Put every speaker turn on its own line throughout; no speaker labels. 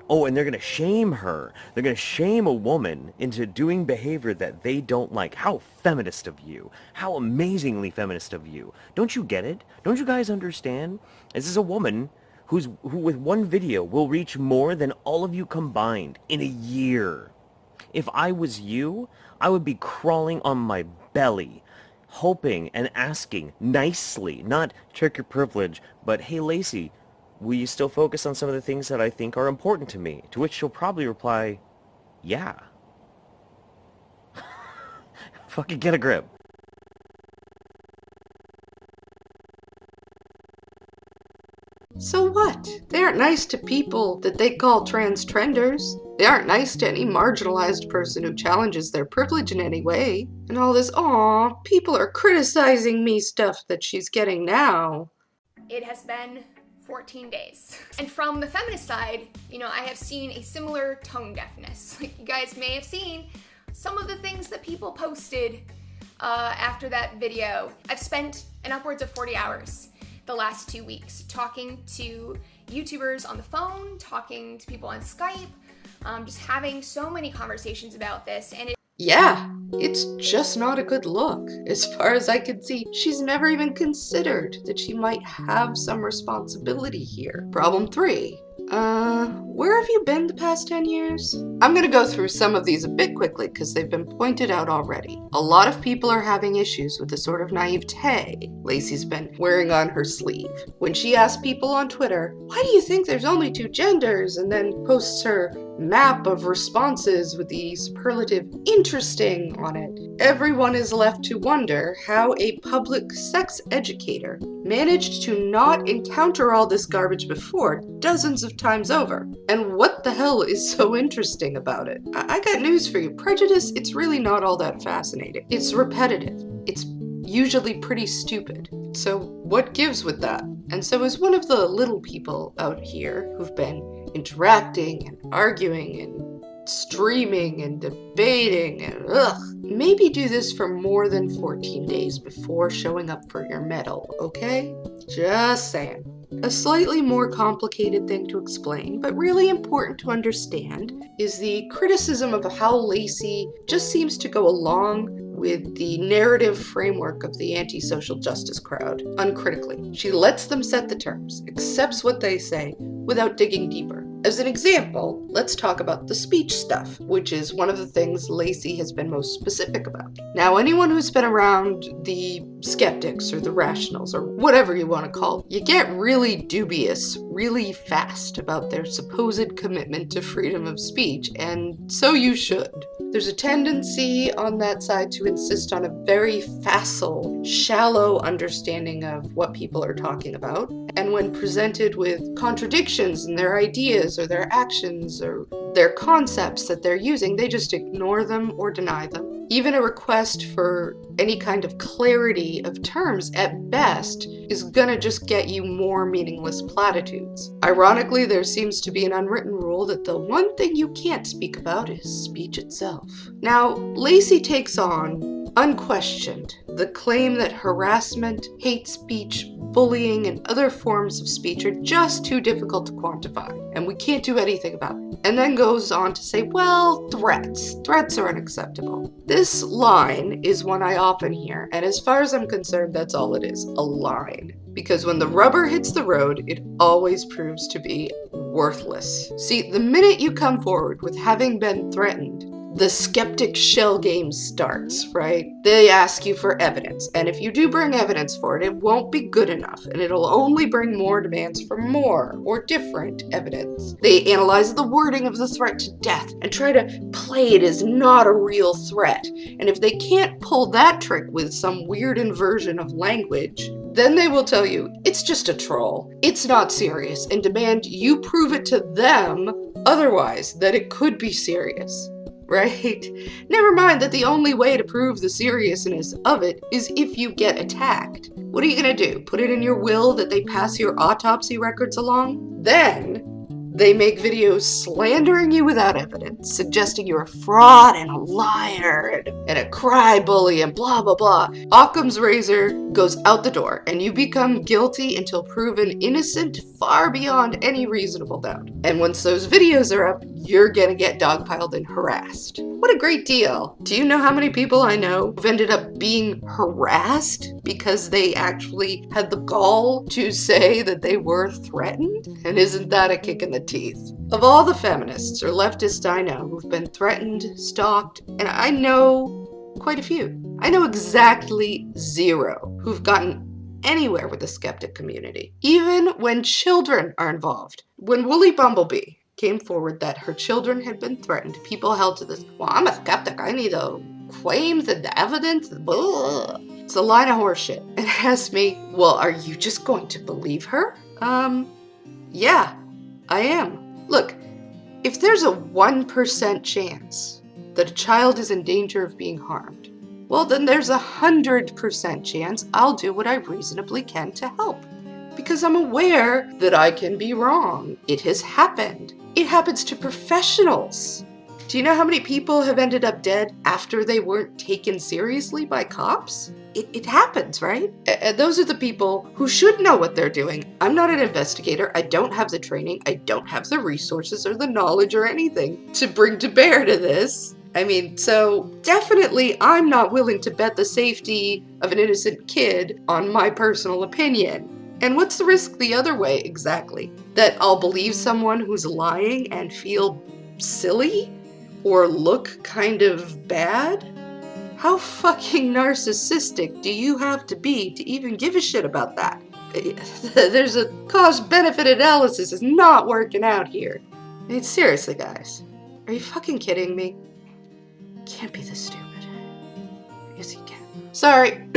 Oh, and they're going to shame her. They're going to shame a woman into doing behavior that they don't like. How feminist of you. How amazingly feminist of you. Don't you get it? Don't you guys understand? This is a woman who with one video will reach more than all of you combined in a year. If I was you, I would be crawling on my belly, hoping and asking nicely, not check your privilege, but hey Laci, will you still focus on some of the things that I think are important to me? To which she'll probably reply, yeah. Fucking get a grip.
So what? They aren't nice to people that they call trans-trenders. They aren't nice to any marginalized person who challenges their privilege in any way. And all this, aw, people are criticizing me stuff that she's getting now.
It has been 14 days. And from the feminist side, I have seen a similar tone deafness. Like you guys may have seen some of the things that people posted after that video. I've spent an upwards of 40 hours the last 2 weeks talking to YouTubers on the phone, talking to people on Skype, just having so many conversations about this. And
yeah, it's just not a good look. As far as I can see, she's never even considered that she might have some responsibility here. Problem 3. Where have you been the past 10 years? I'm gonna go through some of these a bit quickly because they've been pointed out already. A lot of people are having issues with the sort of naivete Laci's been wearing on her sleeve. When she asks people on Twitter, why do you think there's only 2 genders? And then posts her map of responses with the superlative interesting on it. Everyone is left to wonder how a public sex educator managed to not encounter all this garbage before dozens of times over. And what the hell is so interesting about it? I got news for you. Prejudice, it's really not all that fascinating. It's repetitive. It's usually pretty stupid. So what gives with that? And so as one of the little people out here who've been interacting and arguing and streaming and debating and maybe do this for more than 14 days before showing up for your medal, okay? Just saying. A slightly more complicated thing to explain, but really important to understand, is the criticism of how Laci just seems to go along with the narrative framework of the anti-social justice crowd uncritically. She lets them set the terms, accepts what they say, without digging deeper. As an example, let's talk about the speech stuff, which is one of the things Laci has been most specific about. Now, anyone who's been around the skeptics or the rationals or whatever you want to call it, you get really dubious really fast about their supposed commitment to freedom of speech, and so you should. There's a tendency on that side to insist on a very facile, shallow understanding of what people are talking about, and when presented with contradictions in their ideas or their actions or their concepts that they're using, they just ignore them or deny them. Even a request for any kind of clarity of terms, at best, is gonna just get you more meaningless platitudes. Ironically, there seems to be an unwritten rule that the one thing you can't speak about is speech itself. Now, Laci takes on, unquestioned, the claim that harassment, hate speech, bullying, and other forms of speech are just too difficult to quantify, and we can't do anything about it. And then goes on to say, well, threats are unacceptable. This line is one I often hear, and as far as I'm concerned, that's all it is, a line. Because when the rubber hits the road, it always proves to be worthless. See, the minute you come forward with having been threatened, the skeptic shell game starts, right? They ask you for evidence, and if you do bring evidence for it, it won't be good enough, and it'll only bring more demands for more or different evidence. They analyze the wording of the threat to death and try to play it as not a real threat, and if they can't pull that trick with some weird inversion of language, then they will tell you it's just a troll, it's not serious, and demand you prove it to them otherwise that it could be serious. Right? Never mind that the only way to prove the seriousness of it is if you get attacked. What are you gonna do? Put it in your will that they pass your autopsy records along? Then They make videos slandering you without evidence, suggesting you're a fraud and a liar and a cry bully and blah, blah, blah. Occam's razor goes out the door, and you become guilty until proven innocent far beyond any reasonable doubt. And once those videos are up, you're gonna get dogpiled and harassed. What a great deal. Do you know how many people I know who've ended up being harassed because they actually had the gall to say that they were threatened? And isn't that a kick in the teeth? Of all the feminists or leftists I know who've been threatened, stalked, and I know quite a few. I know exactly 0 who've gotten anywhere with the skeptic community, even when children are involved. When Woolly Bumblebee came forward that her children had been threatened, people held to this, well, I'm a skeptic, I need the claims and the evidence. Blah. It's a line of horseshit. And asked me, well, are you just going to believe her? Yeah, I am. Look, if there's a 1% chance that a child is in danger of being harmed, well, then there's 100% chance I'll do what I reasonably can to help. Because I'm aware that I can be wrong. It has happened. It happens to professionals. Do you know how many people have ended up dead after they weren't taken seriously by cops? It happens, right? And those are the people who should know what they're doing. I'm not an investigator. I don't have the training. I don't have the resources or the knowledge or anything to bring to bear to this. I mean, so definitely I'm not willing to bet the safety of an innocent kid on my personal opinion. And what's the risk the other way exactly? That I'll believe someone who's lying and feel silly? Or look kind of bad? How fucking narcissistic do you have to be to even give a shit about that? There's a cost-benefit analysis is not working out here. I mean, seriously, guys. Are you fucking kidding me? Can't be this stupid. Yes, you can. Sorry.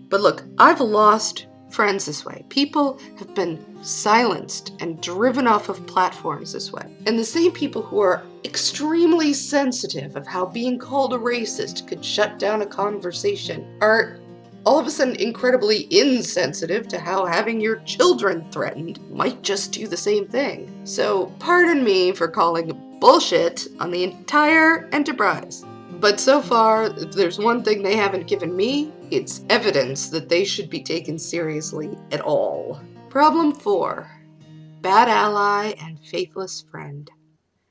But look, I've lost friends this way. People have been silenced and driven off of platforms this way. And the same people who are extremely sensitive of how being called a racist could shut down a conversation are all of a sudden incredibly insensitive to how having your children threatened might just do the same thing. So pardon me for calling bullshit on the entire enterprise. But so far, if there's one thing they haven't given me, it's evidence that they should be taken seriously at all. Problem 4. Bad ally and faithless friend.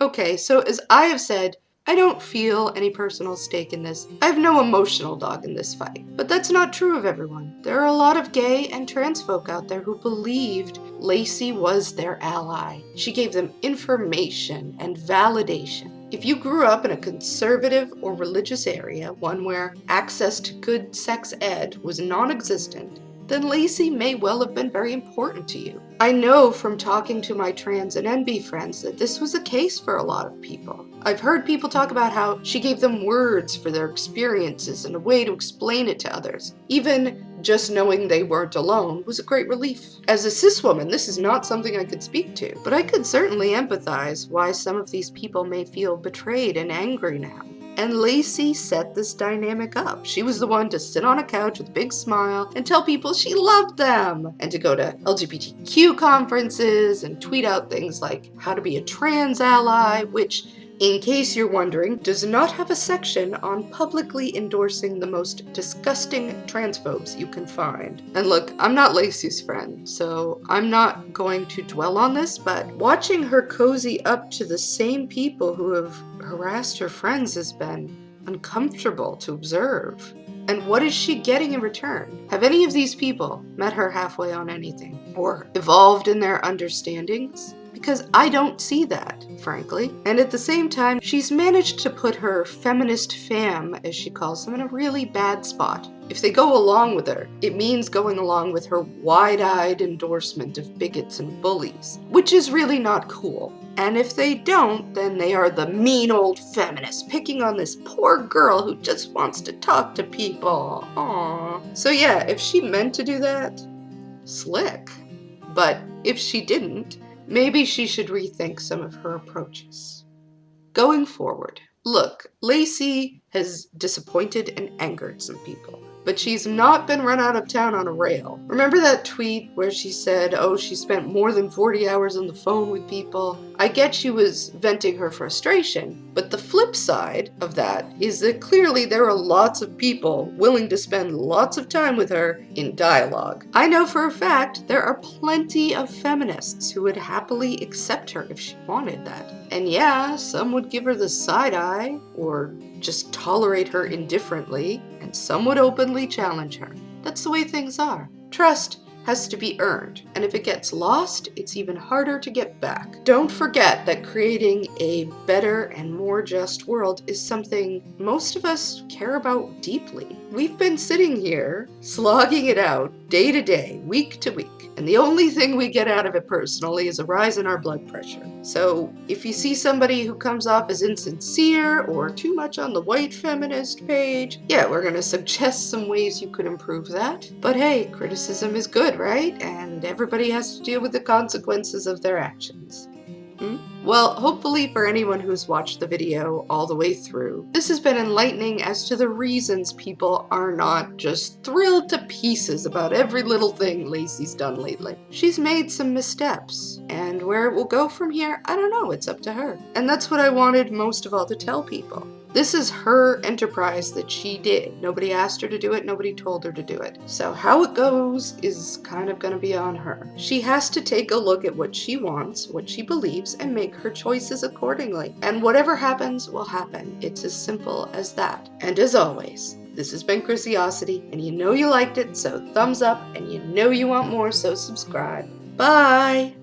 Okay, so as I have said, I don't feel any personal stake in this. I have no emotional dog in this fight. But that's not true of everyone. There are a lot of gay and trans folk out there who believed Laci was their ally. She gave them information and validation. If you grew up in a conservative or religious area, one where access to good sex ed was non-existent, then Laci may well have been very important to you. I know from talking to my trans and NB friends that this was the case for a lot of people. I've heard people talk about how she gave them words for their experiences and a way to explain it to others. Even just knowing they weren't alone was a great relief. As a cis woman, this is not something I could speak to, but I could certainly empathize why some of these people may feel betrayed and angry now. And Laci set this dynamic up. She was the one to sit on a couch with a big smile and tell people she loved them, and to go to LGBTQ conferences and tweet out things like how to be a trans ally, which, in case you're wondering, does not have a section on publicly endorsing the most disgusting transphobes you can find. And look, I'm not Laci's friend, so I'm not going to dwell on this, but watching her cozy up to the same people who have harassed her friends has been uncomfortable to observe. And what is she getting in return? Have any of these people met her halfway on anything? Or evolved in their understandings? Because I don't see that, frankly. And at the same time, she's managed to put her feminist fam, as she calls them, in a really bad spot. If they go along with her, it means going along with her wide-eyed endorsement of bigots and bullies, which is really not cool. And if they don't, then they are the mean old feminists picking on this poor girl who just wants to talk to people. Aww. So yeah, if she meant to do that, slick. But if she didn't, maybe she should rethink some of her approaches. Going forward, look, Laci has disappointed and angered some people. but she's not been run out of town on a rail. Remember that tweet where she said, oh, she spent more than 40 hours on the phone with people? I get she was venting her frustration, but the flip side of that is that clearly there are lots of people willing to spend lots of time with her in dialogue. I know for a fact there are plenty of feminists who would happily accept her if she wanted that. And yeah, some would give her the side eye or just tolerate her indifferently, and some would openly challenge her. That's the way things are. Trust has to be earned, and if it gets lost, it's even harder to get back. Don't forget that creating a better and more just world is something most of us care about deeply. We've been sitting here, slogging it out, day to day, week to week, and the only thing we get out of it personally is a rise in our blood pressure. So if you see somebody who comes off as insincere or too much on the white feminist page, yeah, we're gonna suggest some ways you could improve that. But hey, criticism is good, right? And everybody has to deal with the consequences of their actions. Well, hopefully for anyone who's watched the video all the way through, this has been enlightening as to the reasons people are not just thrilled to pieces about every little thing Laci's done lately. She's made some missteps, and where it will go from here, I don't know, it's up to her. And that's what I wanted most of all to tell people. This is her enterprise that she did. Nobody asked her to do it, nobody told her to do it. So how it goes is kind of gonna be on her. She has to take a look at what she wants, what she believes, and make her choices accordingly. And whatever happens will happen. It's as simple as that. And as always, this has been Chrisiosity, and you know you liked it, so thumbs up, and you know you want more, so subscribe. Bye!